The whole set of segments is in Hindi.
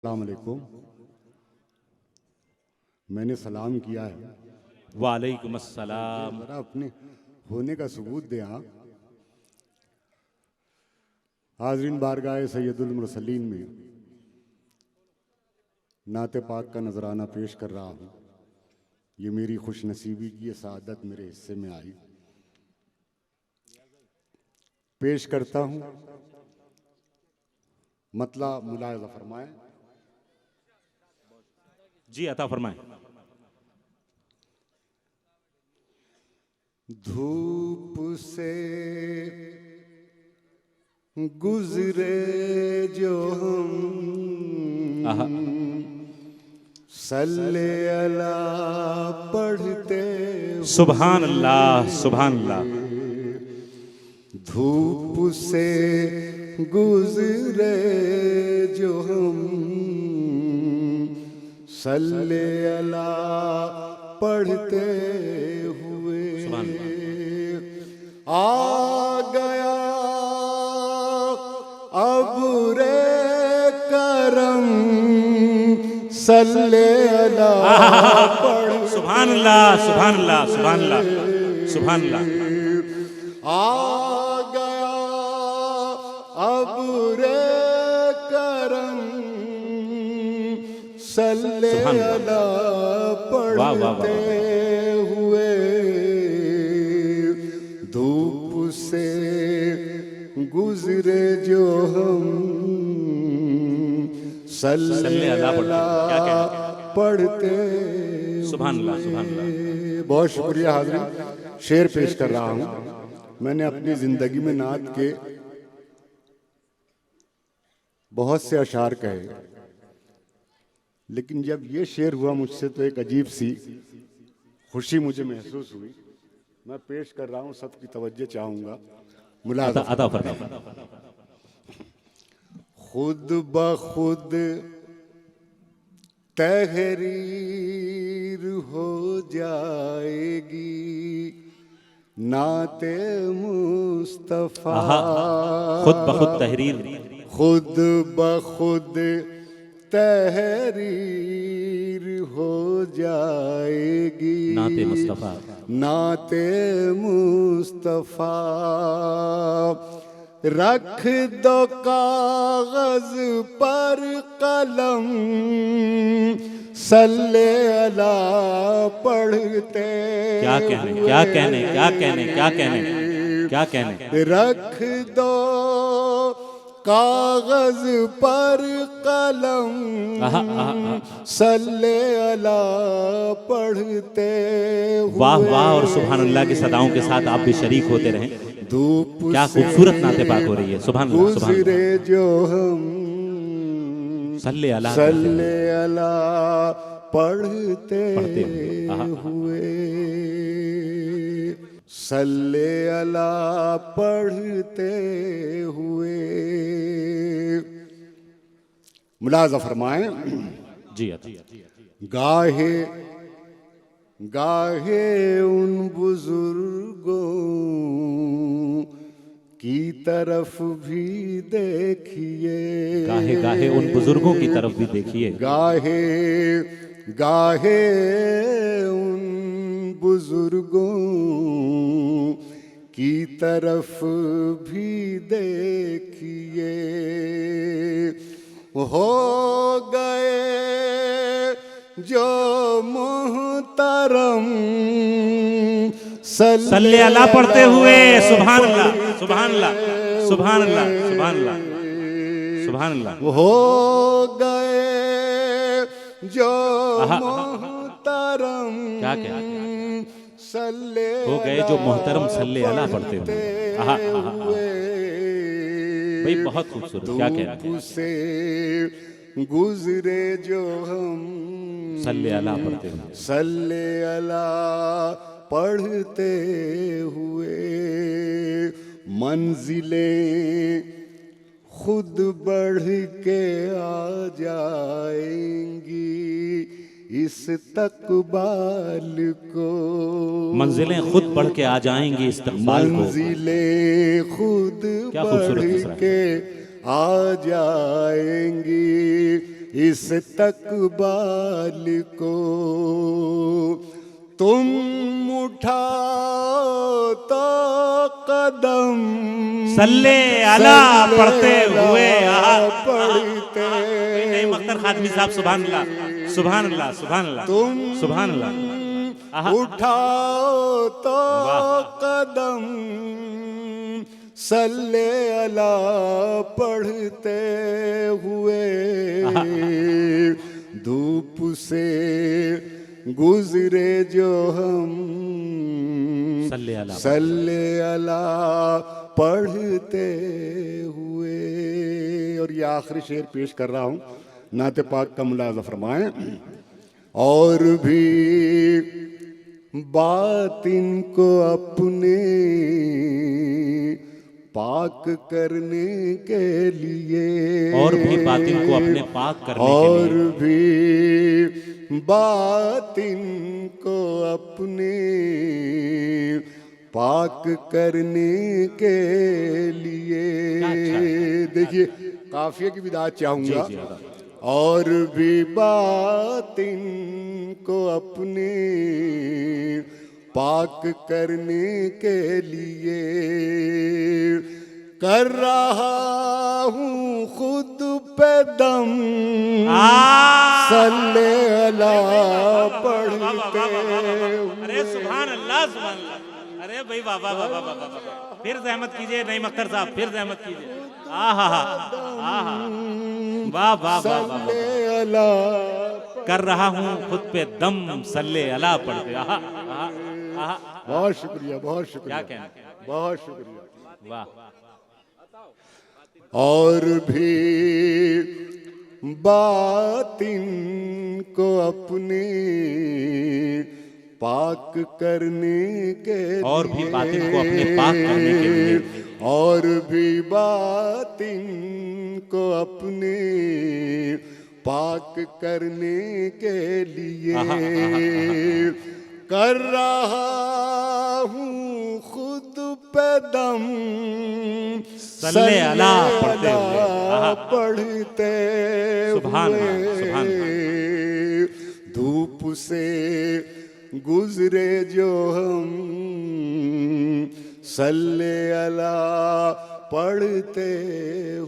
अस्सलाम वालेकुम। मैंने सलाम किया है, वालेकुम अस्सलाम। जरा अपने होने का सबूत दे। हाँ, हाज़रीन बारगाह सैयदुल मुरसलीन में नाते पाक का नजराना पेश कर रहा हूँ। ये मेरी खुश नसीबी की ये सआदत मेरे हिस्से में आई। पेश करता हूँ, मतला मुलाहिज़ा फरमाएं। जी अता फरमाएं। धूप से गुजरे जो हम आहा, सल्ले अला पढ़ते सुभान अल्लाह सुभान अल्लाह। धूप से गुजरे जो हम सल्ले अला पढ़ते हुए सुभान आ गया अब रे करम सल्ले अला पढ़। सुभान अल्लाह सुभान अल्लाह सुभान अल्लाह सुभान अल्लाह। आ गया अब रे करम सल्ले अला वाह, वाह, वाह, पढ़ते हुए धूप से गुजरे जो हम सल्ले अला अला क्या कहना? पढ़ते। सुभान अल्लाह सुभान अल्लाह। बहुत शुक्रिया हाज़रीन। शेर पेश कर रहा हूँ। मैंने अपनी ज़िंदगी में नात के बहुत से अशार कहे, लेकिन जब ये शेर हुआ मुझसे तो एक अजीब सी खुशी मुझे महसूस हुई। मैं पेश कर रहा हूँ, सबकी तवज्जो चाहूँगा। मुलाज़ा अता फरमाएं। खुद ब खुद तहरीर हो जाएगी नाते मुस्तफा। खुद ब खुद तहरीर। खुद ब खुद तहरीर हो जाएगी नाते मुस्तफा। नाते मुस्तफा। रख दो कागज पर कलम सल्ले अला पढ़ते। क्या कहने क्या कहने क्या कहने क्या कहने क्या कहने। रख दो कागज पर कलम आहा, आहा, आहा। सल्ले अला पढ़ते हुए। वाह वाह और सुभान अल्लाह की सदाओं के साथ आप भी शरीक होते रहें। धूप क्या खूबसूरत नाते पाक हो रही है। सुभान अल्लाह सुभान अल्लाह। गुजरे जो हम सल्ले अला सल्ले अला पढ़ते आहा, आहा। हुए। सल्ले अला पढ़ते हुए। मुलाज़ा फरमाएं। जी अता। गाहे गाहे उन बुजुर्गों की तरफ भी देखिए। गाहे गाहे उन बुजुर्गों की तरफ भी देखिए। गाहे गाहे उन बुजुर्गों की तरफ भी देखिए। हो गए जो मोहतरम सल्ले अला पढ़ते हुए। सुभान अल्लाह सुभान अल्लाह सुभान अल्लाह सुभान अल्लाह सुभान अल्लाह। हो गए जो मोहतरम क्या क्या सल्ले हो गए जो मोहतरम सल्ले अला पढ़ते हुए। आहा, आहा, आहा। भाई बहुत खूबसूरत। क्या कहना धूप से गुजरे जो हम सल्ले अला पढ़ते हुए। सल्ले अला पढ़ते हुए। मंजिलें खुद बढ़ के आ जाएंगी इस तकबाल को। मंजिलें खुद बढ़ के आ जाएंगी इस्तकबाल को। मंजिलें खुद क्या बढ़ खूबसूरत मिसरा है। के आ जाएंगी इस तकबाल को तुम उठाओ तो कदम सल्ले अला पढ़ते हुए पढ़ते नईम अख्तर खादमी साहब सुभान अल्लाह सुभान अल्लाह सुभान अल्लाह तुम सुभान अल्लाह। उठाओ तो कदम सल्ले अला पढ़ते हुए धूप से गुजरे जो हम सल्ले अला पढ़ते हुए। और ये आखिरी शेर पेश कर रहा हूं, नाते पाक का मुलाजा फरमाएं। और भी बात इनको अपने पाक करने के लिए, और भी बात इनको अपने पाक करने और के लिए, भी बात इनको अपने पाक करने के लिए। देखिए काफिये की विदात चाहूंगा। और भी बात इनको अपने पाक करने के लिए कर रहा हूँ खुद पे दम सल्ले अला पढ़ते। अरे सुभान अल्लाह सुभान अल्लाह। अरे भाई बाबा बाबा बाबा, फिर रहमत कीजिए नईम अख्तर साहब, फिर रहमत कीजिए। आहा आहा वाह वाह वाह वाह। कर रहा हूँ खुद पे दम सल्ले अला पढ़ते। आहा आहा आहा। बहुत शुक्रिया बहुत शुक्रिया, क्या कहना, बहुत शुक्रिया। वाह। और भी बात इनको अपने पाक करने के लिए, और भी बात इनको अपने पाक करने के लिए, और भी बात इनको अपने पाक करने के लिए कर रहा हूँ खुद पे दम सल्ले अला पढ़ते हुए, पढ़ते सुभान हुए सुभान। धूप से गुजरे जो हम सल्ले अला पढ़ते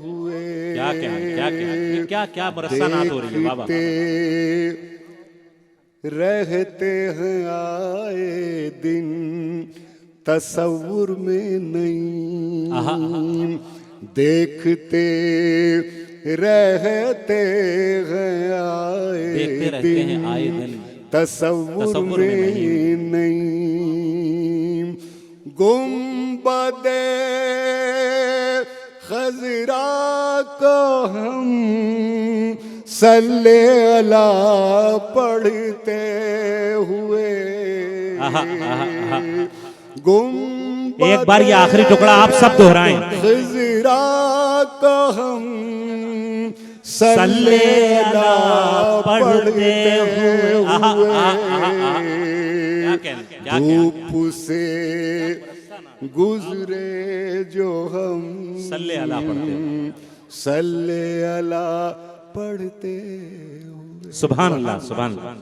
हुए। क्या क्या क्या क्या क्या क्या बरसानात हो रही है बाबा। रहते हैं आए दिन तसव्वुर में नहीं, देखते रहते हैं आए दिन तसव्वुर में नहीं। गुंबदे खजरा को हम सल्ले अला पढ़ते हुए। एक बार ये आखिरी टुकड़ा आप सब दोहराएं। खजरा को हम सल्ले अला पढ़ते हुए धूप से गुजरे जो हम सल्ले अला पढ़ते हुए, सल्ले अला पढ़ते हुए। सुभान अल्लाह सुभान अल्लाह।